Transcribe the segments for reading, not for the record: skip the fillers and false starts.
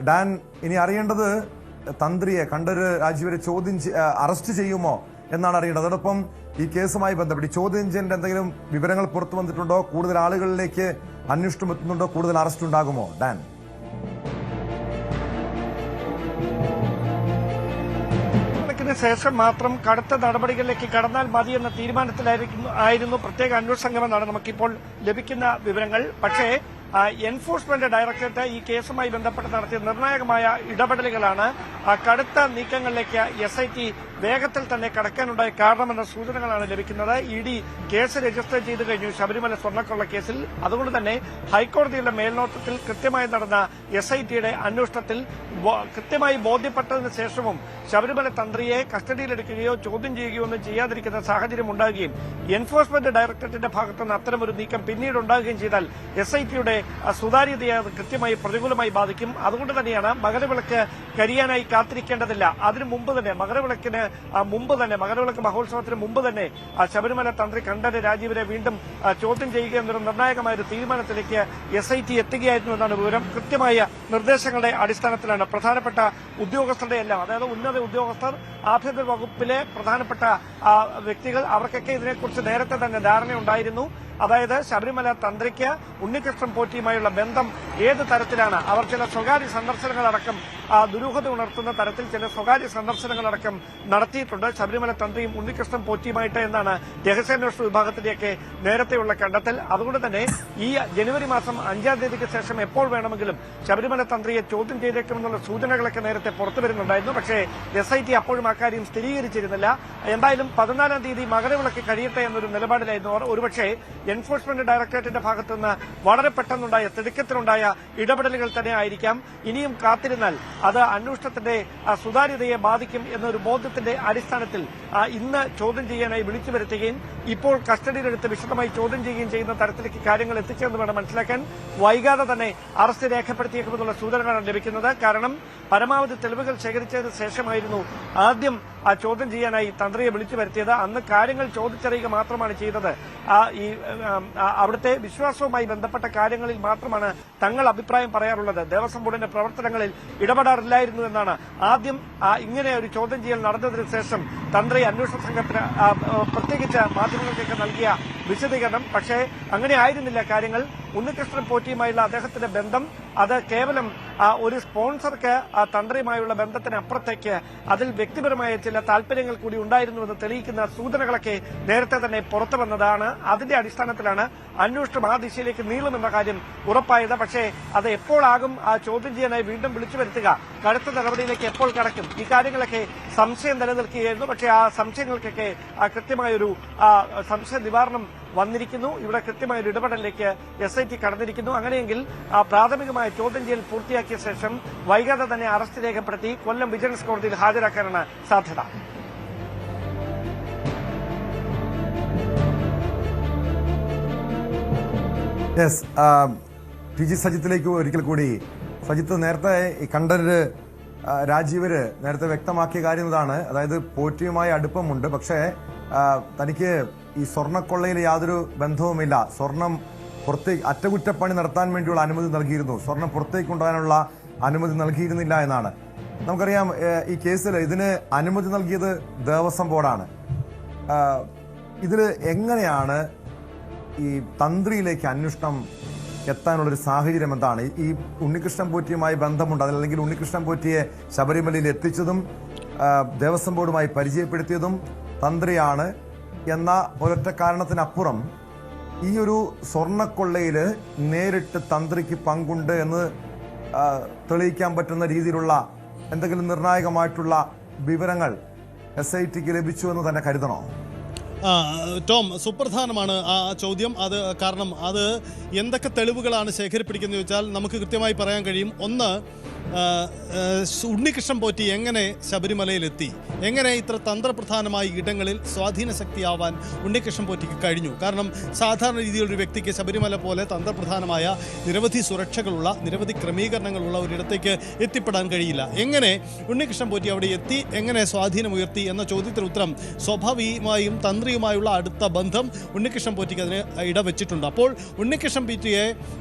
Dan, ഇനി അറിയേണ്ടത് തന്ത്രിയെ Kandararu രാജീവരെ arrest ചെയ്യുമോ എന്നാണ് അറിയേണ്ടത്. അതോടൊപ്പം ഈ കേസുമായി ബന്ധപ്പെട്ട് ചോദ്യം ചെയ്യേണ്ട എന്തെങ്കിലും വിവരങ്ങൾ പുറത്തു വന്നിട്ടുണ്ടോ? കൂടുതൽ ആളുകളിലേക്ക് അന്വേഷണം എത്തുന്നുണ്ടോ? കൂടുതൽ അറസ്റ്റ് ഉണ്ടാകുമോ? ഡാൻ, ശേഷം മാത്രം കടുത്ത നടപടികളിലേക്ക് കടന്നാൽ മതി എന്ന തീരുമാനത്തിലായിരുന്നു പ്രത്യേക അന്വേഷണ സംഘമെന്നാണ് നമുക്കിപ്പോൾ ലഭിക്കുന്ന വിവരങ്ങൾ. പക്ഷേ എൻഫോഴ്സ്മെന്റ് ഡയറക്ടറേറ്റ് ഈ കേസുമായി ബന്ധപ്പെട്ട് നടത്തിയ നിർണായകമായ ഇടപെടലുകളാണ് കടുത്ത നീക്കങ്ങളിലേക്ക് SIT വേഗത്തിൽ തന്നെ കടക്കാനുണ്ടായ കാരണമെന്ന സൂചനകളാണ് ലഭിക്കുന്നത്. ED കേസ് രജിസ്റ്റർ ചെയ്തു കഴിഞ്ഞു ശബരിമല സ്വർണ്ണക്കൊള്ള കേസിൽ. അതുകൊണ്ട് തന്നെ ഹൈക്കോടതിയുടെ മേൽനോട്ടത്തിൽ കൃത്യമായി നടന്ന SITയുടെ അന്വേഷണത്തിൽ കൃത്യമായി ബോധ്യപ്പെട്ടതിന് ശേഷവും ശബരിമല തന്ത്രിയെ കസ്റ്റഡിയിലെടുക്കുകയോ ചോദ്യം ചെയ്യുകയോ ഒന്നും ചെയ്യാതിരിക്കുന്ന സാഹചര്യം ഉണ്ടാകുകയും എൻഫോഴ്സ്മെന്റ് ഡയറക്ടറേറ്റിന്റെ ഭാഗത്തുനിന്ന് അത്തരമൊരു നീക്കം പിന്നീട് ഉണ്ടാകുകയും ചെയ്താൽ SITയുടെ സുതാര്യതയെ അത് കൃത്യമായി പ്രതികൂലമായി ബാധിക്കും. അതുകൊണ്ട് തന്നെയാണ് മകരവിളക്ക് കരിയാനായി കാത്തിരിക്കേണ്ടതില്ല. അതിനു മുമ്പ് തന്നെ മകരവിളക്ക് മഹോത്സവത്തിന് മുമ്പ് തന്നെ ശബരിമല തന്ത്രി കണ്ഠര് രാജീവരെ വീണ്ടും ചോദ്യം ചെയ്യുക എന്നൊരു നിർണായകമായ ഒരു തീരുമാനത്തിലേക്ക് SIT എത്തുകയായിരുന്നു എന്നാണ് വിവരം. കൃത്യമായ നിർദ്ദേശങ്ങളുടെ അടിസ്ഥാനത്തിലാണ് പ്രധാനപ്പെട്ട ഉദ്യോഗസ്ഥരുടെ എല്ലാം, അതായത് ഉന്നത ഉദ്യോഗസ്ഥർ, ആഭ്യന്തര വകുപ്പിലെ പ്രധാനപ്പെട്ട വ്യക്തികൾ, അവർക്കൊക്കെ ഇതിനെക്കുറിച്ച് നേരത്തെ തന്നെ ധാരണയുണ്ടായിരുന്നു. അതായത് ശബരിമല തന്ത്രിക്ക് ഉണ്ണികൃഷ്ണൻ പോറ്റിയുമായുള്ള ബന്ധം ഏത് തരത്തിലാണ്, അവർ ചില സ്വകാര്യ സന്ദർശനങ്ങളടക്കം ദുരൂഹത ഉണർത്തുന്ന തരത്തിൽ ചില സ്വകാര്യ സന്ദർശനങ്ങളടക്കം നടത്തിയിട്ടുണ്ട് ശബരിമല തന്ത്രിയും ഉണ്ണികൃഷ്ണൻ പോറ്റിയുമായിട്ട് എന്നാണ് രഹസ്യാന്വേഷണ വിഭാഗത്തിന്റെയൊക്കെ നേരത്തെയുള്ള കണ്ടെത്തൽ. അതുകൊണ്ട് തന്നെ ഈ ജനുവരി മാസം 5-ാം തീയതിക്ക് ശേഷം എപ്പോൾ വേണമെങ്കിലും ശബരിമല തന്ത്രിയെ ചോദ്യം ചെയ്തേക്കുമെന്നുള്ള സൂചനകളൊക്കെ നേരത്തെ പുറത്തുവരുന്നുണ്ടായിരുന്നു. പക്ഷേ SIT അപ്പോഴും അക്കാര്യം സ്ഥിരീകരിച്ചിരുന്നില്ല. എന്തായാലും 14-ാം തീയതി മകരവിളക്ക് കഴിയട്ടെ എന്നൊരു നിലപാടിലായിരുന്നു അവർ. ഒരുപക്ഷേ എൻഫോഴ്സ്മെന്റ് ഡയറക്ടറേറ്റിന്റെ ഭാഗത്തുനിന്ന് വളരെ പെട്ടെന്നുണ്ടായ തിടുക്കത്തിലുണ്ടായ ഇടപെടലുകൾ തന്നെ ആയിരിക്കാം. ഇനിയും കാത്തിരുന്നാൽ അത് അന്വേഷണത്തിന്റെ സുതാര്യതയെ ബാധിക്കും എന്നൊരു ബോധ്യത്തിന്റെ അടിസ്ഥാനത്തിൽ ഇന്ന് ചോദ്യം ചെയ്യാനായി വിളിച്ചു വരുത്തുകയും ഇപ്പോൾ കസ്റ്റഡിയിലെടുത്ത് വിശദമായി ചോദ്യം ചെയ്യുകയും ചെയ്യുന്ന തരത്തിലേക്ക് കാര്യങ്ങൾ എത്തിച്ചെന്ന് വേണം മനസ്സിലാക്കാൻ. വൈകാതെ തന്നെ അറസ്റ്റ് രേഖപ്പെടുത്തിയേക്കുമെന്നുള്ള സൂചനകളാണ് ലഭിക്കുന്നത്. കാരണം പരമാവധി തെളിവുകൾ ശേഖരിച്ചതിന് ശേഷമായിരുന്നു ആദ്യം ചോദ്യം ചെയ്യാനായി തന്ത്രിയെ വിളിച്ചു വരുത്തിയത്. അന്ന് കാര്യങ്ങൾ ചോദിച്ചറിയുക മാത്രമാണ് ചെയ്തത്. അവിടുത്തെ വിശ്വാസവുമായി ബന്ധപ്പെട്ട കാര്യങ്ങളിൽ മാത്രമാണ് തങ്ങൾ അഭിപ്രായം പറയാറുള്ളത്. ദേവസ്വം ബോർഡിന്റെ പ്രവർത്തനങ്ങളിൽ ഇടപെടാറില്ലായിരുന്നു എന്നാണ് ആദ്യം ഇങ്ങനെ ഒരു ചോദ്യം ചെയ്യൽ നടന്നതിന് ശേഷം തന്ത്രി അന്വേഷണ സംഘത്തിന് പ്രത്യേകിച്ച് മാധ്യമങ്ങൾക്കൊക്കെ നൽകിയ വിശദീകരണം. പക്ഷേ അങ്ങനെ ആയിരുന്നില്ല കാര്യങ്ങൾ. ഉണ്ണികൃഷ്ണൻ പോറ്റിയുമായുള്ള അദ്ദേഹത്തിന്റെ ബന്ധം അത് കേവലം ഒരു സ്പോൺസർക്ക് തന്ത്രിയുമായുള്ള ബന്ധത്തിന് അപ്പുറത്തേക്ക് അതിൽ വ്യക്തിപരമായ ചില താല്പര്യങ്ങൾ കൂടി ഉണ്ടായിരുന്നുവെന്ന് തെളിയിക്കുന്ന സൂചനകളൊക്കെ നേരത്തെ തന്നെ പുറത്തു വന്നതാണ്. അതിന്റെ അടിസ്ഥാനത്തിലാണ് അന്വേഷണം ആ ദിശയിലേക്ക് നീളുമെന്ന കാര്യം ഉറപ്പായത്. പക്ഷേ അത് എപ്പോഴാകും ചോദ്യം ചെയ്യാനായി വീണ്ടും വിളിച്ചു വരുത്തുക, കടുത്ത നടപടിയിലേക്ക് എപ്പോൾ കടക്കും, ഈ കാര്യങ്ങളൊക്കെ സംശയം നിലനിൽക്കുകയായിരുന്നു. പക്ഷേ ആ സംശയങ്ങൾക്കൊക്കെ കൃത്യമായൊരു സംശയ നിവാരണം വന്നിരിക്കുന്നു. ഇവിടെ കൃത്യമായ ഒരു ഇടപെടലിലേക്ക് SIT കടന്നിരിക്കുന്നു. അങ്ങനെയെങ്കിൽ പ്രാഥമികമായ ചോദ്യം ചെയ്യൽ പൂർത്തിയാക്കിയ ശേഷം വൈകാതെ തന്നെ അറസ്റ്റ് രേഖപ്പെടുത്തി കൊല്ലം വിജിലൻസ് കോടതിയിൽ ഹാജരാക്കാനാണ് സാധ്യത. TG സജിത്തിലേക്ക് ഒരിക്കൽ കൂടി. സജിത്ത്, നേരത്തെ ഈ കണ്ഠര് രാജീവര് നേരത്തെ വ്യക്തമാക്കിയ കാര്യം ഇതാണ്, അതായത് പോറ്റിയുമായി അടുപ്പമുണ്ട്, പക്ഷേ തനിക്ക് ഈ സ്വർണ്ണക്കൊള്ളയിൽ യാതൊരു ബന്ധവുമില്ല. സ്വർണം പുറത്തേക്ക് അറ്റകുറ്റപ്പണി നടത്താൻ വേണ്ടിയുള്ള അനുമതി നൽകിയിരുന്നു, സ്വർണം പുറത്തേക്ക് കൊണ്ടുപോകാനുള്ള അനുമതി നൽകിയിരുന്നില്ല എന്നാണ്. നമുക്കറിയാം ഈ കേസിൽ ഇതിന് അനുമതി നൽകിയത് ദേവസ്വം ബോർഡാണ്. ഇതിൽ എങ്ങനെയാണ് ഈ തന്ത്രിയിലേക്ക് അന്വേഷണം എത്താനുള്ളൊരു സാഹചര്യം എന്താണ്? ഈ ഉണ്ണികൃഷ്ണൻ പോറ്റിയുമായി ബന്ധമുണ്ട്, അതല്ലെങ്കിൽ ഉണ്ണികൃഷ്ണൻ പോറ്റിയെ ശബരിമലയിൽ എത്തിച്ചതും ദേവസ്വം ബോർഡുമായി പരിചയപ്പെടുത്തിയതും തന്ത്രിയാണ് എന്ന ഒരൊറ്റ കാരണത്തിനപ്പുറം ഈ ഒരു സ്വർണ്ണക്കൊള്ളയിൽ നേരിട്ട് തന്ത്രിക്ക് പങ്കുണ്ട് എന്ന് തെളിയിക്കാൻ പറ്റുന്ന രീതിയിലുള്ള എന്തെങ്കിലും നിർണായകമായിട്ടുള്ള വിവരങ്ങൾ SITക്ക് ലഭിച്ചു എന്ന് തന്നെ കരുതണോ? ടോം, സുപ്രധാനമാണ് ആ ചോദ്യം. അത് കാരണം അത് എന്തൊക്കെ തെളിവുകളാണ് ശേഖരിപ്പിടിക്കുന്നത് ചോദിച്ചാൽ നമുക്ക് കൃത്യമായി പറയാൻ കഴിയും. ഒന്ന്, ഉണ്ണികൃഷ്ണൻ പോറ്റി എങ്ങനെ ശബരിമലയിലെത്തി, എങ്ങനെ ഇത്ര തന്ത്രപ്രധാനമായ ഇടങ്ങളിൽ സ്വാധീന ശക്തിയാവാൻ ഉണ്ണികൃഷ്ണൻ പോറ്റിക്ക് കഴിഞ്ഞു. കാരണം സാധാരണ രീതിയിലൊരു വ്യക്തിക്ക് ശബരിമല പോലെ തന്ത്രപ്രധാനമായ നിരവധി സുരക്ഷകളുള്ള, നിരവധി ക്രമീകരണങ്ങളുള്ള ഒരിടത്തേക്ക് എത്തിപ്പെടാൻ കഴിയില്ല. എങ്ങനെ ഉണ്ണികൃഷ്ണൻ പോറ്റി അവിടെ എത്തി, എങ്ങനെ സ്വാധീനമുയർത്തി എന്ന ചോദ്യത്തിന് ഉത്തരം സ്വാഭാവികമായും തന്ത്രിയുമായുള്ള അടുത്ത ബന്ധം ഉണ്ണികൃഷ്ണൻ പോറ്റിക്ക് അതിന് ഇടവെച്ചിട്ടുണ്ട്. അപ്പോൾ ഉണ്ണികൃഷ്ണൻ പോറ്റിയെ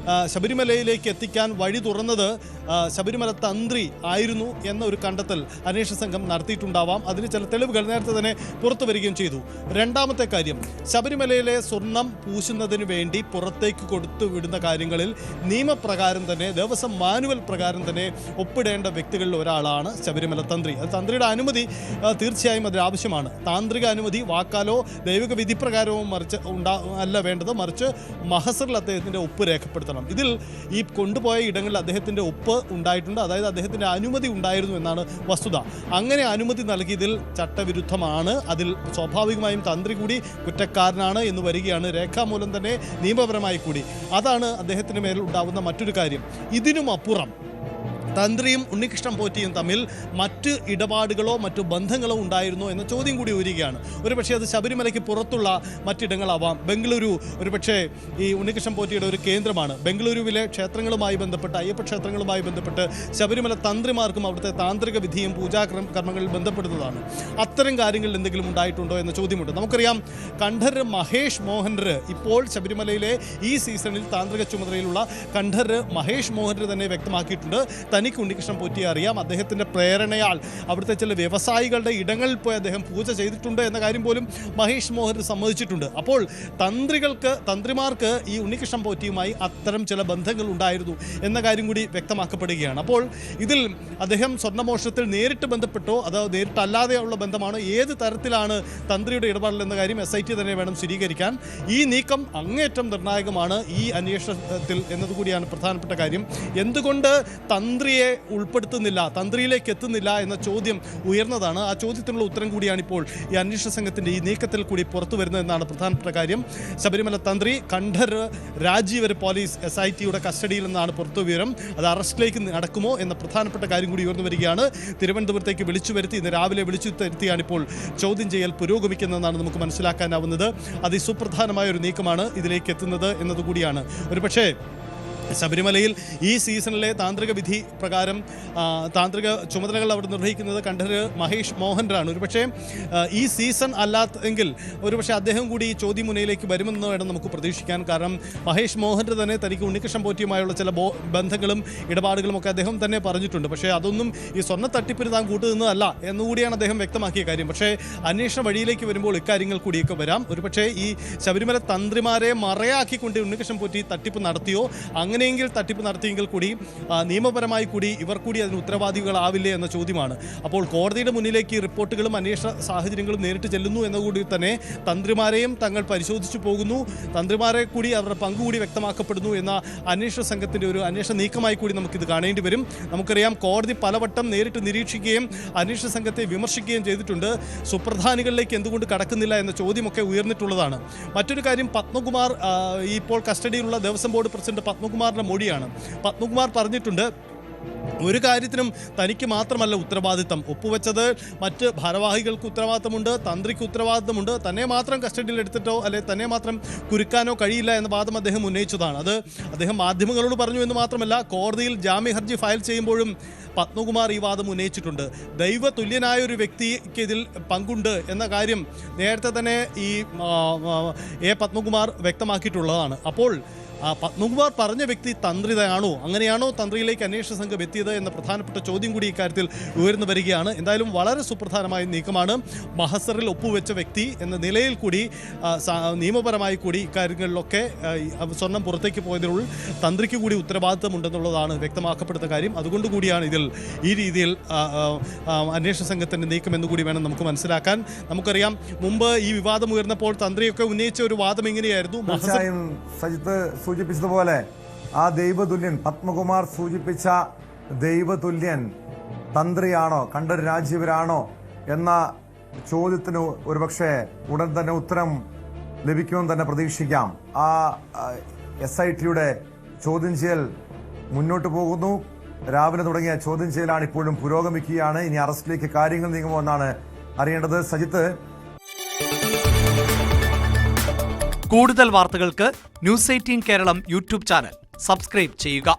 ശബരിമലയിലേക്ക് എത്തിക്കാൻ വഴി തുറന്നത് ശബരിമല തന്ത്രി ആയിരുന്നു എന്ന ഒരു കണ്ടെത്തൽ അന്വേഷണ സംഘം നടത്തിയിട്ടുണ്ടാവാം. അതിന് ചില തെളിവുകൾ നേരത്തെ തന്നെ പുറത്തു വരികയും ചെയ്തു. രണ്ടാമത്തെ കാര്യം, ശബരിമലയിലെ സ്വർണം പൂശുന്നതിന് വേണ്ടി പുറത്തേക്ക് കൊടുത്തു വിടുന്ന കാര്യങ്ങളിൽ നിയമപ്രകാരം തന്നെ, ദേവസ്വം മാനുവൽ പ്രകാരം തന്നെ ഒപ്പിടേണ്ട വ്യക്തികളിൽ ഒരാളാണ് ശബരിമല തന്ത്രി. അത് തന്ത്രിയുടെ അനുമതി തീർച്ചയായും അതിന് ആവശ്യമാണ്. താന്ത്രിക അനുമതി വാക്കാലോ ദൈവിക വിധിപ്രകാരവും അല്ല വേണ്ടത്, മറിച്ച് മഹസറിൽ അദ്ദേഹത്തിൻ്റെ ഒപ്പ് രേഖപ്പെടുത്തണം. ഇതിൽ ഈ കൊണ്ടുപോയ ഇടങ്ങളിൽ അദ്ദേഹത്തിൻ്റെ ഒപ്പ് ഉണ്ടായിട്ടുണ്ട്, അതായത് അദ്ദേഹത്തിൻ്റെ അനുമതി ഉണ്ടായിരുന്നു എന്നാണ് വസ്തുത. അങ്ങനെ അനുമതി നൽകിയതിൽ ചട്ടവിരുദ്ധമാണ്. അതിൽ സ്വാഭാവികമായും തന്ത്രി കൂടി കുറ്റക്കാരനാണ് എന്ന് വരികയാണ്, രേഖാമൂലം തന്നെ നിയമപരമായി കൂടി. അതാണ് അദ്ദേഹത്തിന് മേൽ ഉണ്ടാകുന്ന മറ്റൊരു കാര്യം. ഇതിനും അപ്പുറം തന്ത്രിയും ഉണ്ണികൃഷ്ണൻ പോറ്റിയും തമ്മിൽ മറ്റ് ഇടപാടുകളോ മറ്റു ബന്ധങ്ങളോ ഉണ്ടായിരുന്നോ എന്ന ചോദ്യം കൂടി ഉയരുകയാണ്. ഒരുപക്ഷെ അത് ശബരിമലയ്ക്ക് പുറത്തുള്ള മറ്റിടങ്ങളാവാം. ബംഗളൂരു ഒരുപക്ഷെ ഈ ഉണ്ണികൃഷ്ണൻ പോറ്റിയുടെ ഒരു കേന്ദ്രമാണ്. ബംഗളൂരുവിലെ ക്ഷേത്രങ്ങളുമായി ബന്ധപ്പെട്ട്, അയ്യപ്പ ക്ഷേത്രങ്ങളുമായി ബന്ധപ്പെട്ട് ശബരിമല തന്ത്രിമാർക്കും അവിടുത്തെ താന്ത്രിക വിധിയും പൂജാകർമ്മങ്ങളിൽ ബന്ധപ്പെടുന്നതാണ്. അത്തരം കാര്യങ്ങളിൽ എന്തെങ്കിലും ഉണ്ടായിട്ടുണ്ടോ എന്ന ചോദ്യമുണ്ട്. നമുക്കറിയാം, കണ്ഠർ മഹേഷ് മോഹൻർ ഇപ്പോൾ ശബരിമലയിലെ ഈ സീസണിൽ താന്ത്രിക ചുമതലയിലുള്ള കണ്ഠർ മഹേഷ് മോഹൻർ തന്നെ വ്യക്തമാക്കിയിട്ടുണ്ട്, തനിക്ക് ഉണ്ണികൃഷ്ണൻ പോറ്റിയെ അറിയാം, അദ്ദേഹത്തിൻ്റെ പ്രേരണയാൽ അവിടുത്തെ ചില വ്യവസായികളുടെ ഇടങ്ങളിൽ പോയി അദ്ദേഹം പൂജ ചെയ്തിട്ടുണ്ട് എന്ന കാര്യം പോലും മഹേഷ് മോഹൻ സമ്മതിച്ചിട്ടുണ്ട്. അപ്പോൾ തന്ത്രിമാർക്ക് ഈ ഉണ്ണികൃഷ്ണൻ പോറ്റിയുമായി അത്തരം ചില ബന്ധങ്ങൾ ഉണ്ടായിരുന്നു എന്ന കാര്യം കൂടി വ്യക്തമാക്കപ്പെടുകയാണ്. അപ്പോൾ ഇതിൽ അദ്ദേഹം സ്വർണ്ണമോഷണത്തിൽ നേരിട്ട് ബന്ധപ്പെട്ടോ അതോ നേരിട്ടല്ലാതെയുള്ള ബന്ധമാണോ, ഏത് തരത്തിലാണ് തന്ത്രിയുടെ ഇടപാടിൽ എന്ന കാര്യം SIT തന്നെ വേണം സ്ഥിരീകരിക്കാൻ. ഈ നീക്കം അങ്ങേയറ്റം നിർണായകമാണ് ഈ അന്വേഷണത്തിൽ എന്നതുകൂടിയാണ് പ്രധാനപ്പെട്ട കാര്യം. എന്തുകൊണ്ട് തന്ത്രിയെ ഉൾപ്പെടുത്തുന്നില്ല, തന്ത്രിയിലേക്ക് എത്തുന്നില്ല എന്ന ചോദ്യം ഉയർന്നതാണ്. ആ ചോദ്യത്തിനുള്ള ഉത്തരം കൂടിയാണ് ഇപ്പോൾ ഈ അന്വേഷണ സംഘത്തിൻ്റെ ഈ നീക്കത്തിൽ കൂടി പുറത്തു വരുന്നതെന്നാണ് പ്രധാനപ്പെട്ട കാര്യം. ശബരിമല തന്ത്രി കണ്ഠർ രാജീവർ പോലീസ് SITയുടെ കസ്റ്റഡിയിൽ നിന്നാണ് പുറത്തു വിവരം. അത് അറസ്റ്റിലേക്ക് നടക്കുമോ എന്ന പ്രധാനപ്പെട്ട കാര്യം കൂടി ഉയർന്നു വരികയാണ്. തിരുവനന്തപുരത്തേക്ക് വിളിച്ചു വരുത്തി, ഇന്ന് രാവിലെ വിളിച്ചു വരുത്തിയാണ് ഇപ്പോൾ ചോദ്യം ചെയ്യൽ പുരോഗമിക്കുന്നതെന്നാണ് നമുക്ക് മനസ്സിലാക്കാനാവുന്നത്. അതിസുപ്രധാനമായ ഒരു നീക്കമാണ് ഇതിലേക്ക് എത്തുന്നത് എന്നതുകൂടിയാണ്. ഒരുപക്ഷേ ശബരിമലയിൽ ഈ സീസണിലെ താന്ത്രിക വിധി പ്രകാരം താന്ത്രിക ചുമതലകൾ അവിടെ നിർവഹിക്കുന്നത് കണ്ഠർ മഹേഷ് മോഹൻറാണ്. ഒരുപക്ഷെ ഈ സീസൺ അല്ലാത്തെങ്കിൽ ഒരുപക്ഷെ അദ്ദേഹം കൂടി ഈ ചോദ്യമുനയിലേക്ക് വരുമെന്ന് വേണം നമുക്ക് പ്രതീക്ഷിക്കാൻ. കാരണം മഹേഷ് മോഹൻറ് തന്നെ തനിക്ക് ഉണ്ണികൃഷ്ണൻ പോറ്റിയുമായുള്ള ചില ബന്ധങ്ങളും ഇടപാടുകളും ഒക്കെ അദ്ദേഹം തന്നെ പറഞ്ഞിട്ടുണ്ട്. പക്ഷേ അതൊന്നും ഈ സ്വർണ്ണ തട്ടിപ്പിന് താൻ കൂട്ടുനിന്നതല്ല എന്നുകൂടിയാണ് അദ്ദേഹം വ്യക്തമാക്കിയ കാര്യം. പക്ഷേ അന്വേഷണ വഴിയിലേക്ക് വരുമ്പോൾ ഇക്കാര്യങ്ങൾ കൂടിയൊക്കെ വരാം. ഒരുപക്ഷെ ഈ ശബരിമല തന്ത്രിമാരെ മറയാക്കിക്കൊണ്ട് ഉണ്ണികൃഷ്ണൻ പോറ്റി തട്ടിപ്പ് നടത്തിയോ, അങ്ങനെയെങ്കിൽ തട്ടിപ്പ് നടത്തിയെങ്കിൽ കൂടി നിയമപരമായി കൂടി ഇവർ കൂടി അതിന് ഉത്തരവാദികളാവില്ലേ എന്ന ചോദ്യമാണ്. അപ്പോൾ കോടതിയുടെ മുന്നിലേക്ക് റിപ്പോർട്ടുകളും അന്വേഷണ സാഹചര്യങ്ങളും നേരിട്ട് ചെല്ലുന്നു എന്നുകൂടി തന്നെ തന്ത്രിമാരെയും തങ്ങൾ പരിശോധിച്ചു പോകുന്നു, തന്ത്രിമാരെ കൂടി അവരുടെ പങ്കുകൂടി വ്യക്തമാക്കപ്പെടുന്നു എന്ന അന്വേഷണ സംഘത്തിൻ്റെ ഒരു അന്വേഷണ നീക്കമായി കൂടി നമുക്കിത് കാണേണ്ടി വരും. നമുക്കറിയാം, കോടതി പലവട്ടം നേരിട്ട് നിരീക്ഷിക്കുകയും അന്വേഷണ സംഘത്തെ വിമർശിക്കുകയും ചെയ്തിട്ടുണ്ട്. സുപ്രധാനികളിലേക്ക് എന്തുകൊണ്ട് കടക്കുന്നില്ല എന്ന ചോദ്യമൊക്കെ ഉയർന്നിട്ടുള്ളതാണ്. മറ്റൊരു കാര്യം, പത്മകുമാർ ഇപ്പോൾ കസ്റ്റഡിയിലുള്ള ദേവസ്വം ബോർഡ് പ്രസിഡന്റ് പത്മകുമാറിന്റെ മൊഴിയാണ്. പത്മകുമാർ പറഞ്ഞിട്ടുണ്ട്, ഒരു കാര്യത്തിനും തനിക്ക് മാത്രമല്ല ഉത്തരവാദിത്തം, ഒപ്പുവെച്ചത് മറ്റ് ഭാരവാഹികൾക്ക് ഉത്തരവാദിത്തമുണ്ട്, തന്ത്രിക്ക് ഉത്തരവാദിത്തമുണ്ട്, തന്നെ മാത്രം കസ്റ്റഡിയിൽ എടുത്തിട്ടോ അല്ലെ തന്നെ മാത്രം കുരുക്കാനോ കഴിയില്ല എന്ന വാദം അദ്ദേഹം ഉന്നയിച്ചതാണ്. അത് അദ്ദേഹം മാധ്യമങ്ങളോട് പറഞ്ഞു എന്ന് മാത്രമല്ല, കോടതിയിൽ ജാമ്യ ഹർജി ഫയൽ ചെയ്യുമ്പോഴും പത്മകുമാർ ഈ വാദം ഉന്നയിച്ചിട്ടുണ്ട്. ദൈവതുല്യനായ ഒരു വ്യക്തിക്ക് ഇതിൽ പങ്കുണ്ട് എന്ന കാര്യം നേരത്തെ തന്നെ ഈ പത്മകുമാർ വ്യക്തമാക്കിയിട്ടുള്ളതാണ്. അപ്പോൾ പത്മകുമാർ പറഞ്ഞ വ്യക്തി തന്ത്രിതയാണോ, അങ്ങനെയാണോ തന്ത്രിയിലേക്ക് അന്വേഷണ സംഘം എത്തിയത് എന്ന പ്രധാനപ്പെട്ട ചോദ്യം കൂടി ഇക്കാര്യത്തിൽ ഉയർന്നു വരികയാണ്. എന്തായാലും വളരെ സുപ്രധാനമായ നീക്കമാണ്. മഹസറിൽ ഒപ്പുവെച്ച വ്യക്തി എന്ന നിലയിൽ കൂടി നിയമപരമായി കൂടി ഇക്കാര്യങ്ങളിലൊക്കെ സ്വർണം പുറത്തേക്ക് പോയതിനുള്ള തന്ത്രിക്ക് കൂടി ഉത്തരവാദിത്തമുണ്ടെന്നുള്ളതാണ് വ്യക്തമാക്കപ്പെടുന്ന കാര്യം. അതുകൊണ്ടുകൂടിയാണ് ഇതിൽ ഈ രീതിയിൽ അന്വേഷണ സംഘത്തിൻ്റെ നീക്കം എന്നുകൂടി വേണം നമുക്ക് മനസ്സിലാക്കാൻ. നമുക്കറിയാം, മുമ്പ് ഈ വിവാദം ഉയർന്നപ്പോൾ തന്ത്രിയൊക്കെ ഉന്നയിച്ച ഒരു വാദം എങ്ങനെയായിരുന്നു? സജിത്ത് സൂചിപ്പിച്ചതുപോലെ ആ ദൈവതുല്യൻ, പത്മകുമാർ സൂചിപ്പിച്ച ദൈവതുല്യൻ തന്ത്രിയാണോ, കണ്ഠർ രാജീവരാണോ എന്ന ചോദ്യത്തിന് ഒരുപക്ഷെ ഉടൻ തന്നെ ഉത്തരം ലഭിക്കുമെന്ന് തന്നെ പ്രതീക്ഷിക്കാം. ആ SITയുടെ ചോദ്യം ചെയ്യൽ മുന്നോട്ട് പോകുന്നു. രാവിലെ തുടങ്ങിയ ചോദ്യം ചെയ്യലാണ് ഇപ്പോഴും പുരോഗമിക്കുകയാണ്. ഇനി അറസ്റ്റിലേക്ക് കാര്യങ്ങൾ നീങ്ങുമോ എന്നാണ് അറിയേണ്ടത്. സജിത്ത്, കൂടുതൽ വാർത്തകൾക്ക് News 18 Keralam YouTube channel subscribe ചെയ്യുക.